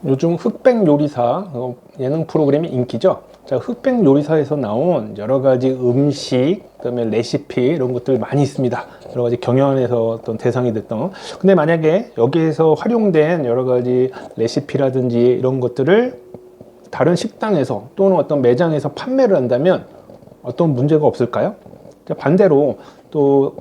요즘 흑백 요리사 예능 프로그램이 인기죠. 자, 흑백 요리사에서 나온 여러 가지 음식, 그다음에 레시피 이런 것들 많이 있습니다. 여러 가지 경연에서 어떤 대상이 됐던. 근데 만약에 여기에서 활용된 여러 가지 레시피라든지 이런 것들을 다른 식당에서 또는 어떤 매장에서 판매를 한다면 어떤 문제가 없을까요? 자, 반대로 또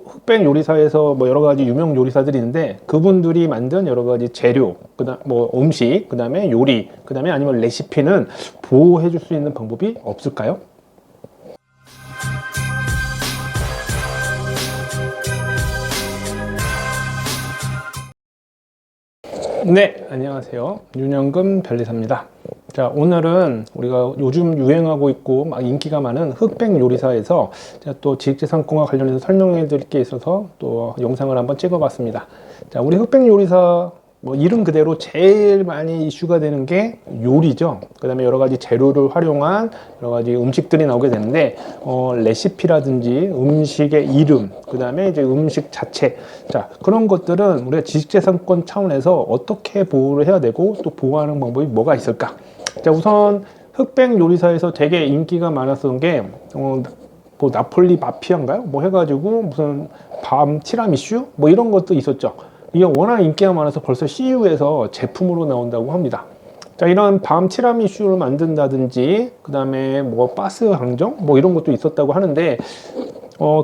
흑백 요리사에서 뭐 여러 가지 유명 요리사들이 있는데 그분들이 만든 여러 가지 재료, 그다음 뭐 음식, 그다음에 요리, 그다음에 아니면 레시피는 보호해 줄 수 있는 방법이 없을까요? 네, 안녕하세요. 윤영금 변리사입니다. 자, 오늘은 우리가 요즘 유행하고 있고 막 인기가 많은 흑백 요리사에서 제가 또 지식재산권과 관련해서 설명해 드릴 게 있어서 또 영상을 한번 찍어 봤습니다. 자, 우리 흑백 요리사 뭐 이름 그대로 제일 많이 이슈가 되는 게 요리죠. 그 다음에 여러 가지 재료를 활용한 여러 가지 음식들이 나오게 되는데 레시피라든지 음식의 이름, 그 다음에 이제 음식 자체, 자, 그런 것들은 우리가 지식재산권 차원에서 어떻게 보호를 해야 되고 또 보호하는 방법이 뭐가 있을까? 자, 우선 흑백 요리사에서 되게 인기가 많았던 게 뭐 나폴리 마피아인가요? 뭐 해가지고 무슨 밤 티라미슈 뭐 이런 것도 있었죠. 이게 워낙 인기가 많아서 벌써 CU에서 제품으로 나온다고 합니다. 자, 이런 밤 티라미슈를 만든다든지 그 다음에 뭐 바스 항정 뭐 이런 것도 있었다고 하는데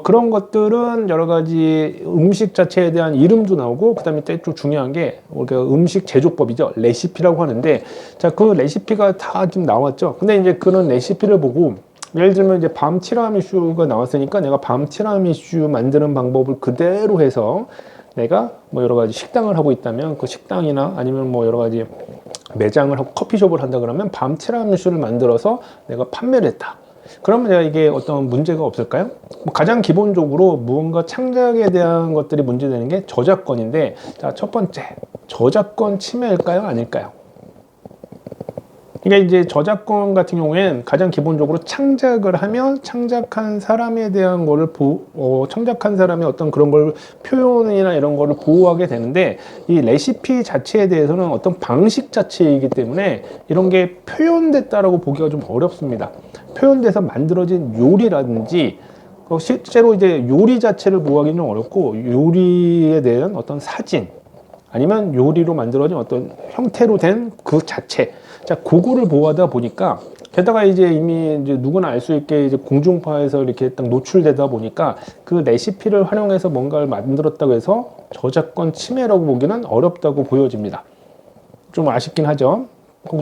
그런 것들은 여러 가지 음식 자체에 대한 이름도 나오고 그 다음에 또 중요한 게 우리가 음식 제조법이죠. 레시피라고 하는데 자, 그 레시피가 다 지금 나왔죠. 근데 이제 그런 레시피를 보고 예를 들면 이제 밤 티라미슈가 나왔으니까 내가 밤 티라미슈 만드는 방법을 그대로 해서 내가 뭐 여러 가지 식당을 하고 있다면 그 식당이나 아니면 뭐 여러 가지 매장을 하고 커피숍을 한다 그러면 밤 티라미슈를 만들어서 내가 판매를 했다. 그러면 내가 이게 어떤 문제가 없을까요? 뭐 가장 기본적으로 무언가 창작에 대한 것들이 문제되는 게 저작권인데, 자, 첫 번째, 저작권 침해일까요? 아닐까요? 그러니까 이제 저작권 같은 경우에는 가장 기본적으로 창작을 하면 창작한 사람에 대한 거를 창작한 사람의 어떤 그런 걸 표현이나 이런 거를 보호하게 되는데 이 레시피 자체에 대해서는 어떤 방식 자체이기 때문에 이런 게 표현됐다라고 보기가 좀 어렵습니다. 표현돼서 만들어진 요리라든지 실제로 이제 요리 자체를 보호하기는 좀 어렵고 요리에 대한 어떤 사진 아니면 요리로 만들어진 어떤 형태로 된 그 자체, 자, 그거를 보호하다 보니까 게다가 이제 이미 이제 누구나 알 수 있게 이제 공중파에서 이렇게 딱 노출되다 보니까 그 레시피를 활용해서 뭔가를 만들었다고 해서 저작권 침해라고 보기는 어렵다고 보여집니다. 좀 아쉽긴 하죠.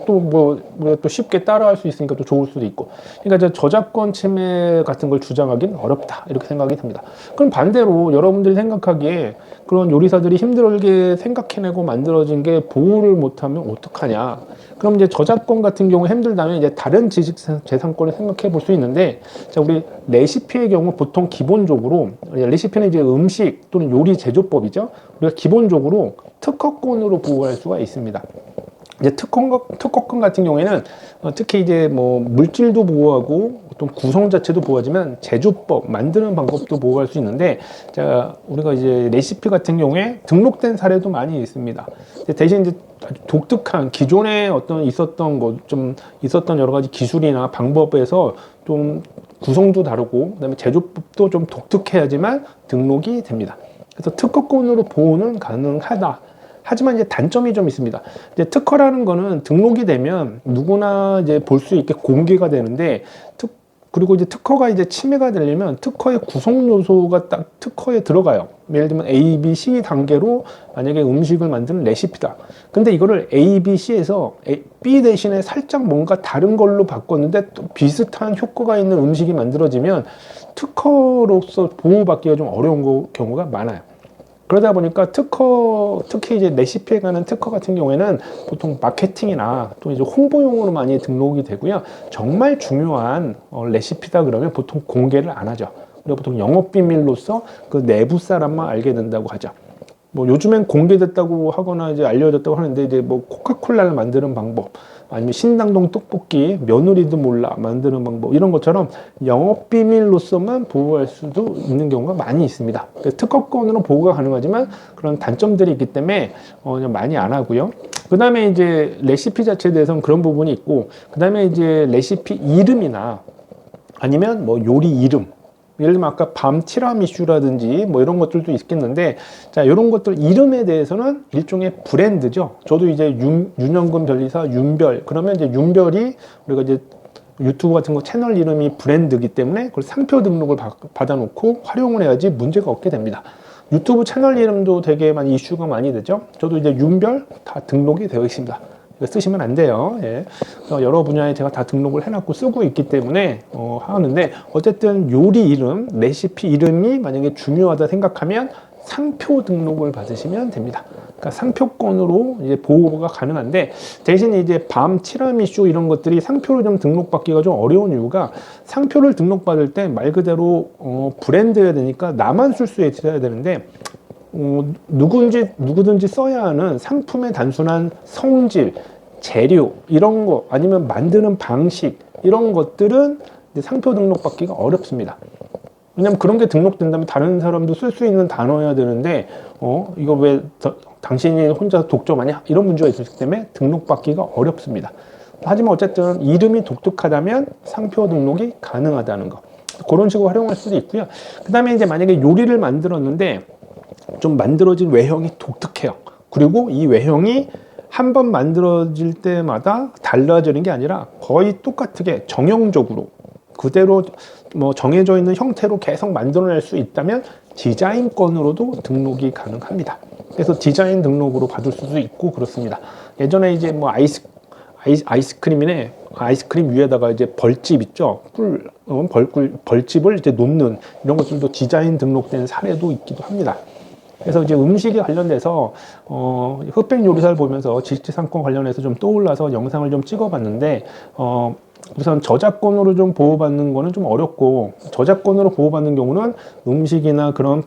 또 또 쉽게 따라할 수 있으니까 또 좋을 수도 있고. 그러니까 저작권 침해 같은 걸 주장하기는 어렵다 이렇게 생각이 듭니다. 그럼 반대로 여러분들이 생각하기에 그런 요리사들이 힘들게 생각해내고 만들어진 게 보호를 못하면 어떡하냐? 그럼 이제 저작권 같은 경우 힘들다면 이제 다른 지식재산권을 생각해 볼 수 있는데, 자, 우리 레시피의 경우 보통 기본적으로 레시피는 이제 음식 또는 요리 제조법이죠. 우리가 기본적으로 특허권으로 보호할 수가 있습니다. 이제 특허권 같은 경우에는 특히 이제 뭐 물질도 보호하고 어떤 구성 자체도 보호하지만 제조법, 만드는 방법도 보호할 수 있는데, 자, 우리가 이제 레시피 같은 경우에 등록된 사례도 많이 있습니다. 대신 이제 독특한 기존에 어떤 있었던 여러 가지 기술이나 방법에서 좀 구성도 다르고 그다음에 제조법도 좀 독특해야지만 등록이 됩니다. 그래서 특허권으로 보호는 가능하다. 하지만 이제 단점이 좀 있습니다. 이제 특허라는 거는 등록이 되면 누구나 이제 볼 수 있게 공개가 되는데, 그리고 이제 특허가 이제 침해가 되려면 특허의 구성 요소가 딱 특허에 들어가요. 예를 들면 A, B, C 단계로 만약에 음식을 만드는 레시피다. 근데 이거를 A, B, C에서 B 대신에 살짝 뭔가 다른 걸로 바꿨는데 또 비슷한 효과가 있는 음식이 만들어지면 특허로서 보호받기가 좀 어려운 경우가 많아요. 그러다 보니까 특히 이제 레시피에 관한 특허 같은 경우에는 보통 마케팅이나 또 이제 홍보용으로 많이 등록이 되고요. 정말 중요한 레시피다 그러면 보통 공개를 안 하죠. 우리가 보통 영업비밀로서 그 내부 사람만 알게 된다고 하죠. 뭐 요즘엔 공개됐다고 하거나 이제 알려졌다고 하는데 이제 뭐 코카콜라를 만드는 방법 아니면 신당동 떡볶이 며느리도 몰라 만드는 방법 이런 것처럼 영업 비밀로서만 보호할 수도 있는 경우가 많이 있습니다. 특허권으로 보호가 가능하지만 그런 단점들이 있기 때문에 많이 안 하고요. 그 다음에 이제 레시피 자체에 대해서는 그런 부분이 있고, 그 다음에 이제 레시피 이름이나 아니면 뭐 요리 이름, 예를 들면 아까 밤 티라미슈라든지 뭐 이런 것들도 있겠는데, 자, 이런 것들 이름에 대해서는 일종의 브랜드죠. 저도 이제 윤영근 변리사 윤별, 그러면 이제 윤별이 우리가 이제 유튜브 같은 거 채널 이름이 브랜드이기 때문에 그걸 상표 등록을 받아놓고 활용을 해야지 문제가 없게 됩니다. 유튜브 채널 이름도 되게 많이 이슈가 많이 되죠. 저도 이제 윤별 다 등록이 되어 있습니다. 쓰시면 안 돼요. 예. 여러 분야에 제가 다 등록을 해놨고 쓰고 있기 때문에 하는데, 어쨌든 요리 이름, 레시피 이름이 만약에 중요하다 생각하면 상표 등록을 받으시면 됩니다. 그러니까 상표권으로 이제 보호가 가능한데, 대신 이제 밤 티라미슈 이런 것들이 상표로 좀 등록받기가 좀 어려운 이유가, 상표를 등록받을 때 말 그대로 브랜드여야 되니까 나만 쓸 수 있어야 되는데, 누구든지 써야 하는 상품의 단순한 성질, 재료 이런 거 아니면 만드는 방식 이런 것들은 상표 등록받기가 어렵습니다. 왜냐면 그런 게 등록된다면 다른 사람도 쓸 수 있는 단어여야 되는데 이거 왜 당신이 혼자 독점하냐 이런 문제가 있기 때문에 등록받기가 어렵습니다. 하지만 어쨌든 이름이 독특하다면 상표 등록이 가능하다는 거, 그런 식으로 활용할 수도 있고요. 그 다음에 이제 만약에 요리를 만들었는데 좀 만들어진 외형이 독특해요. 그리고 이 외형이 한 번 만들어질 때마다 달라지는 게 아니라 거의 똑같게 정형적으로 그대로 뭐 정해져 있는 형태로 계속 만들어낼 수 있다면 디자인권으로도 등록이 가능합니다. 그래서 디자인 등록으로 받을 수도 있고 그렇습니다. 예전에 이제 뭐 아이스크림이네. 아이스크림 위에다가 이제 벌집 있죠. 벌집을 이제 놓는 이런 것들도 디자인 등록된 사례도 있기도 합니다. 그래서 이제 음식에 관련돼서 흑백 요리사를 보면서 지식재산권 관련해서 좀 떠올라서 영상을 좀 찍어봤는데, 우선 저작권으로 좀 보호받는 거는 좀 어렵고, 저작권으로 보호받는 경우는 음식이나 그런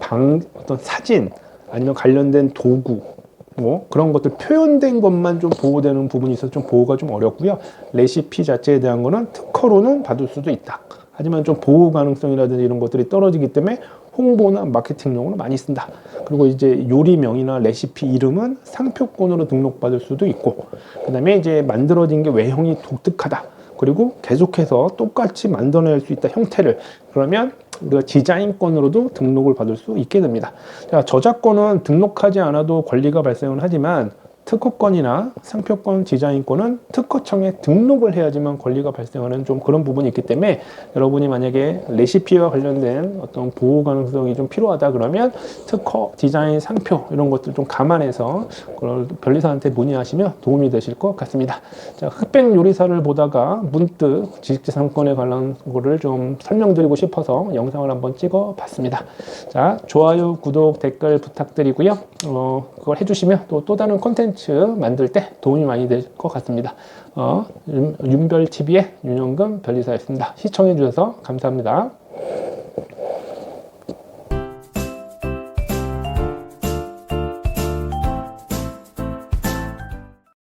어떤 사진 아니면 관련된 도구 뭐 그런 것들 표현된 것만 좀 보호되는 부분이 있어서 좀 보호가 좀 어렵고요. 레시피 자체에 대한 거는 특허로는 받을 수도 있다. 하지만 좀 보호 가능성이라든지 이런 것들이 떨어지기 때문에 홍보나 마케팅용으로 많이 쓴다. 그리고 이제 요리명이나 레시피 이름은 상표권으로 등록받을 수도 있고, 그 다음에 이제 만들어진 게 외형이 독특하다. 그리고 계속해서 똑같이 만들어낼 수 있다, 형태를. 그러면 우리가 디자인권으로도 등록을 받을 수 있게 됩니다. 자, 저작권은 등록하지 않아도 권리가 발생은 하지만 특허권이나 상표권, 디자인권은 특허청에 등록을 해야지만 권리가 발생하는 좀 그런 부분이 있기 때문에, 여러분이 만약에 레시피와 관련된 어떤 보호 가능성이 좀 필요하다 그러면 특허, 디자인, 상표 이런 것들 좀 감안해서 그걸 변리사한테 문의하시면 도움이 되실 것 같습니다. 자, 흑백 요리사를 보다가 문득 지식재산권에 관한 거를 좀 설명드리고 싶어서 영상을 한번 찍어 봤습니다. 자, 좋아요, 구독, 댓글 부탁드리고요. 그걸 해주시면 또 다른 콘텐츠 만들 때 도움이 많이 될 것 같습니다. 윤별TV의 윤영근 변리사였습니다. 시청해 주셔서 감사합니다.